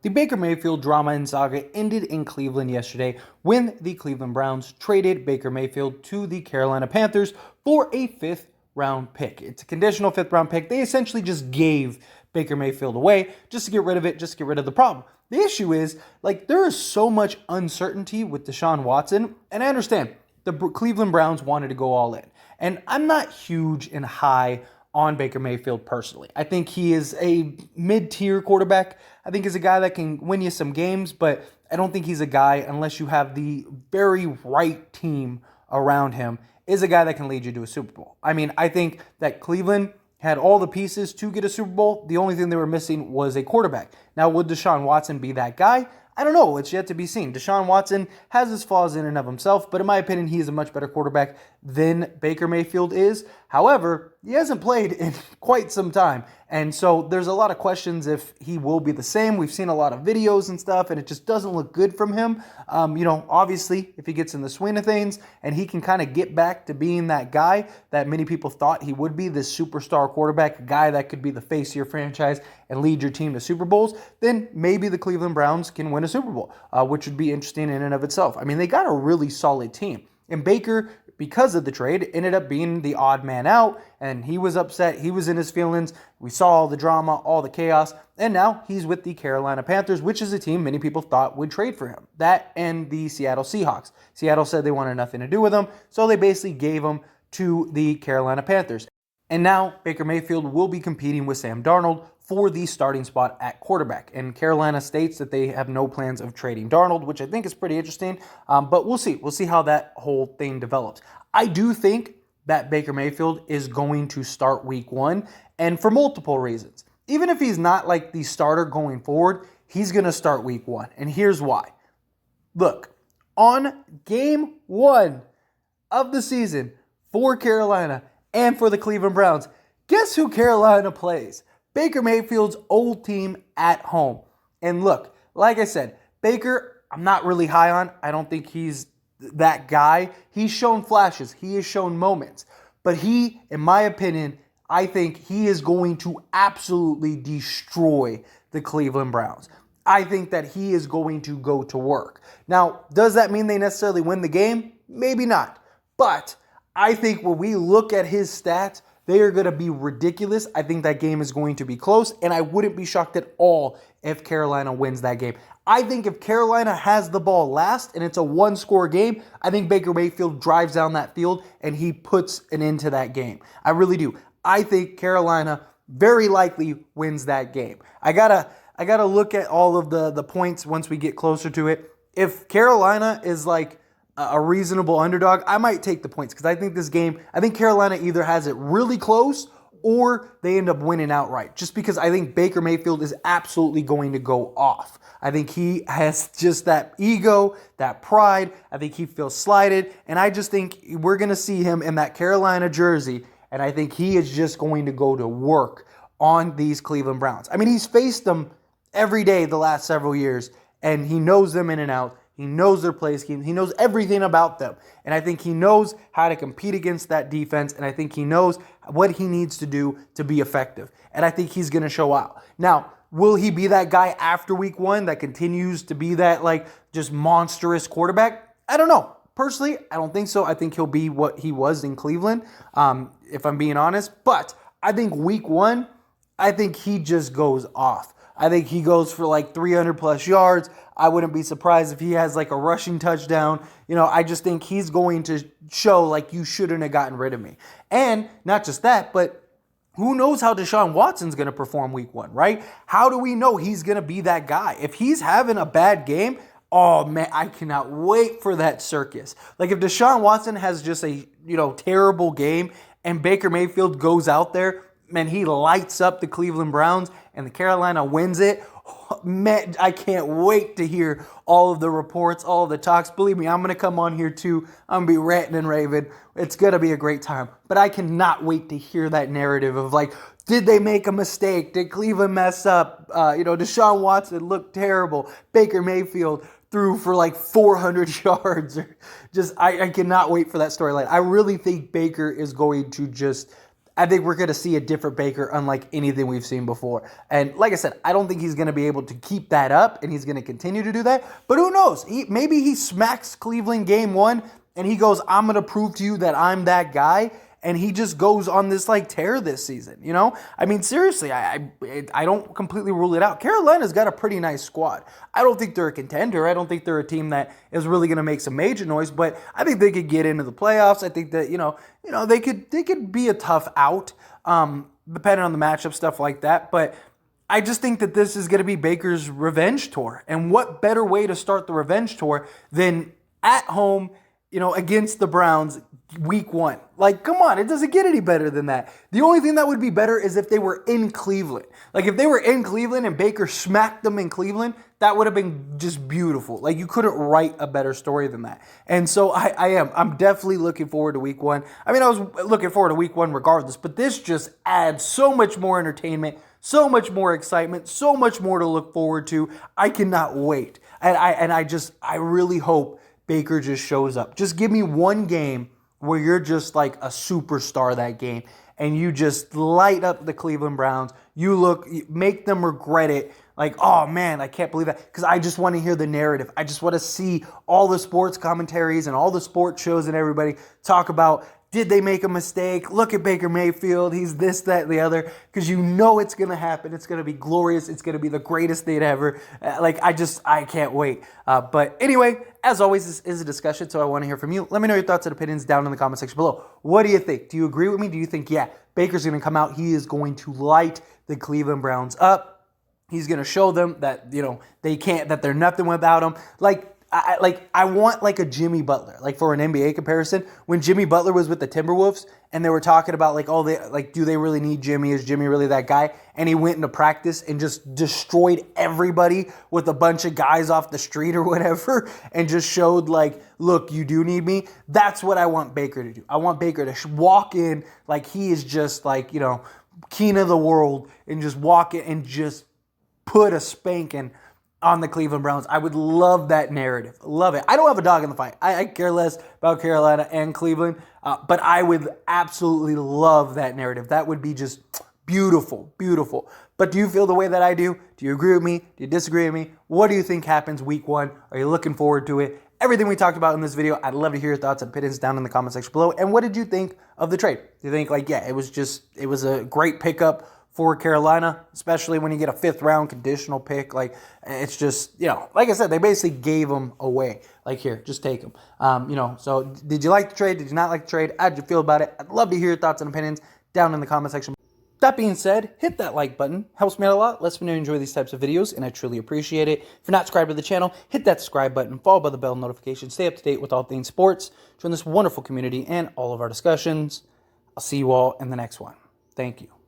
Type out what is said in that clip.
The Baker Mayfield drama and saga ended in Cleveland yesterday when the Cleveland Browns traded Baker Mayfield to the Carolina Panthers for a fifth-round pick. It's a conditional fifth-round pick. They essentially just gave Baker Mayfield away just to get rid of it, just to get rid of the problem. The issue is, there is so much uncertainty with Deshaun Watson, and I understand the Cleveland Browns wanted to go all in. And I'm not huge and high on Baker Mayfield personally. I think he is a mid-tier quarterback. I think he's a guy that can win you some games, but I don't think he's a guy, unless you have the very right team around him, is a guy that can lead you to a Super Bowl. I mean, I think that Cleveland had all the pieces to get a Super Bowl. The only thing they were missing was a quarterback. Now, would Deshaun Watson be that guy? I don't know. It's yet to be seen. Deshaun Watson has his flaws in and of himself, but in my opinion, he is a much better quarterback than Baker Mayfield is. However, he hasn't played in quite some time, and so there's a lot of questions if he will be the same. We've seen a lot of videos and stuff, and it just doesn't look good from him. Obviously, if he gets in the swing of things and he can kind of get back to being that guy that many people thought he would be, this superstar quarterback, a guy that could be the face of your franchise and lead your team to Super Bowls, then maybe the Cleveland Browns can win a Super Bowl, which would be interesting in and of itself. I mean, they got a really solid team. And Baker, because of the trade, ended up being the odd man out, and he was upset. He was in his feelings. We saw all the drama, all the chaos, and now he's with the Carolina Panthers, which is a team many people thought would trade for him. That and the Seattle Seahawks. Seattle said they wanted nothing to do with him, so they basically gave him to the Carolina Panthers. And now Baker Mayfield will be competing with Sam Darnold for the starting spot at quarterback. And Carolina states that they have no plans of trading Darnold, which I think is pretty interesting. But we'll see. We'll see how that whole thing develops. I do think that Baker Mayfield is going to start week one, and for multiple reasons. Even if he's not like the starter going forward, he's going to start week one. And here's why. Look, on game one of the season for Carolina and for the Cleveland Browns, guess who Carolina plays? Baker Mayfield's old team at home. And look, like I said, Baker, I'm not really high on. I don't think he's that guy. He's shown flashes. He has shown moments. But he, in my opinion, I think he is going to absolutely destroy the Cleveland Browns. I think that he is going to go to work. Now, does that mean they necessarily win the game? Maybe not. But I think when we look at his stats, they are going to be ridiculous. I think that game is going to be close, and I wouldn't be shocked at all if Carolina wins that game. I think if Carolina has the ball last and it's a one-score game, I think Baker Mayfield drives down that field and he puts an end to that game. I really do. I think Carolina very likely wins that game. I gotta look at all of the points once we get closer to it. If Carolina is like a reasonable underdog, I might take the points because I think Carolina either has it really close or they end up winning outright, just because I think Baker Mayfield is absolutely going to go off. I think he has just that ego, that pride. I think he feels slighted, and I just think we're going to see him in that Carolina jersey, and I think he is just going to go to work on these Cleveland Browns. I mean, he's faced them every day the last several years, and he knows them in and out. He knows their play scheme. He knows everything about them. And I think he knows how to compete against that defense. And I think he knows what he needs to do to be effective. And I think he's going to show out. Now, will he be that guy after week one that continues to be that just monstrous quarterback? I don't know. Personally, I don't think so. I think he'll be what he was in Cleveland, if I'm being honest. But I think week one, I think he just goes off. I think he goes for 300 plus yards. I wouldn't be surprised if he has a rushing touchdown. I just think he's going to show you shouldn't have gotten rid of me. And not just that, but who knows how Deshaun Watson's going to perform week one, right? How do we know he's going to be that guy? If he's having a bad game, oh man, I cannot wait for that circus. If Deshaun Watson has just a terrible game and Baker Mayfield goes out there, man, he lights up the Cleveland Browns and the Carolina wins it. Oh, man, I can't wait to hear all of the reports, all of the talks. Believe me, I'm going to come on here too. I'm going to be ranting and raving. It's going to be a great time. But I cannot wait to hear that narrative of did they make a mistake? Did Cleveland mess up? Deshaun Watson looked terrible. Baker Mayfield threw for 400 yards. I cannot wait for that storyline. I really think Baker is going to just I think we're going to see a different Baker unlike anything we've seen before. And like I said, I don't think he's going to be able to keep that up, and he's going to continue to do that. But who knows? Maybe he smacks Cleveland game one, and he goes, I'm going to prove to you that I'm that guy. And he just goes on this like tear this season, you know? I mean, seriously, I don't completely rule it out. Carolina's got a pretty nice squad. I don't think they're a contender. I don't think they're a team that is really going to make some major noise, but I think they could get into the playoffs. I think that, they could be a tough out, depending on the matchup, stuff like that. But I just think that this is going to be Baker's revenge tour. And what better way to start the revenge tour than at home, against the Browns, week one. Like, come on, it doesn't get any better than that. The only thing that would be better is if they were in Cleveland. Like, if they were in Cleveland and Baker smacked them in Cleveland, that would have been just beautiful. Like, you couldn't write a better story than that. And so I'm definitely looking forward to week one. I mean, I was looking forward to week one regardless, but this just adds so much more entertainment, so much more excitement, so much more to look forward to. I cannot wait. And I really hope Baker just shows up. Just give me one game where you're just like a superstar that game and you just light up the Cleveland Browns. You make them regret it. Like, oh man, I can't believe that. Because I just want to hear the narrative. I just want to see all the sports commentaries and all the sports shows and everybody talk about, did they make a mistake? Look at Baker Mayfield. He's this, that, and the other. Because you know it's going to happen. It's going to be glorious. It's going to be the greatest thing ever. I can't wait. But anyway, as always, this is a discussion, so I want to hear from you. Let me know your thoughts and opinions down in the comment section below. What do you think? Do you agree with me? Do you think, yeah, Baker's going to come out. He is going to light the Cleveland Browns up. He's going to show them that, they can't, that they're nothing without him. I want like a Jimmy Butler, like for an NBA comparison. When Jimmy Butler was with the Timberwolves and they were talking about do they really need Jimmy? Is Jimmy really that guy? And he went into practice and just destroyed everybody with a bunch of guys off the street or whatever and just showed like, look, you do need me. That's what I want Baker to do. I want Baker to walk in like he is just like, king of the world and just walk in and just put a spanking on the Cleveland Browns. I would love that narrative. Love it. I don't have a dog in the fight. I care less about Carolina and Cleveland, but I would absolutely love that narrative. That would be just beautiful, beautiful. But do you feel the way that I do? Do you agree with me? Do you disagree with me? What do you think happens week one? Are you looking forward to it? Everything we talked about in this video, I'd love to hear your thoughts and opinions down in the comment section below. And what did you think of the trade? Do you think it was a great pickup for Carolina, especially when you get a 5th round conditional pick? Like, it's just, like I said, they basically gave them away. Like, here, just take them. So did you like the trade? Did you not like the trade? How did you feel about it? I'd love to hear your thoughts and opinions down in the comment section. That being said, hit that like button. Helps me out a lot. Lets me know you enjoy these types of videos, and I truly appreciate it. If you're not subscribed to the channel, hit that subscribe button, followed by the bell notification. Stay up to date with all things sports. Join this wonderful community and all of our discussions. I'll see you all in the next one. Thank you.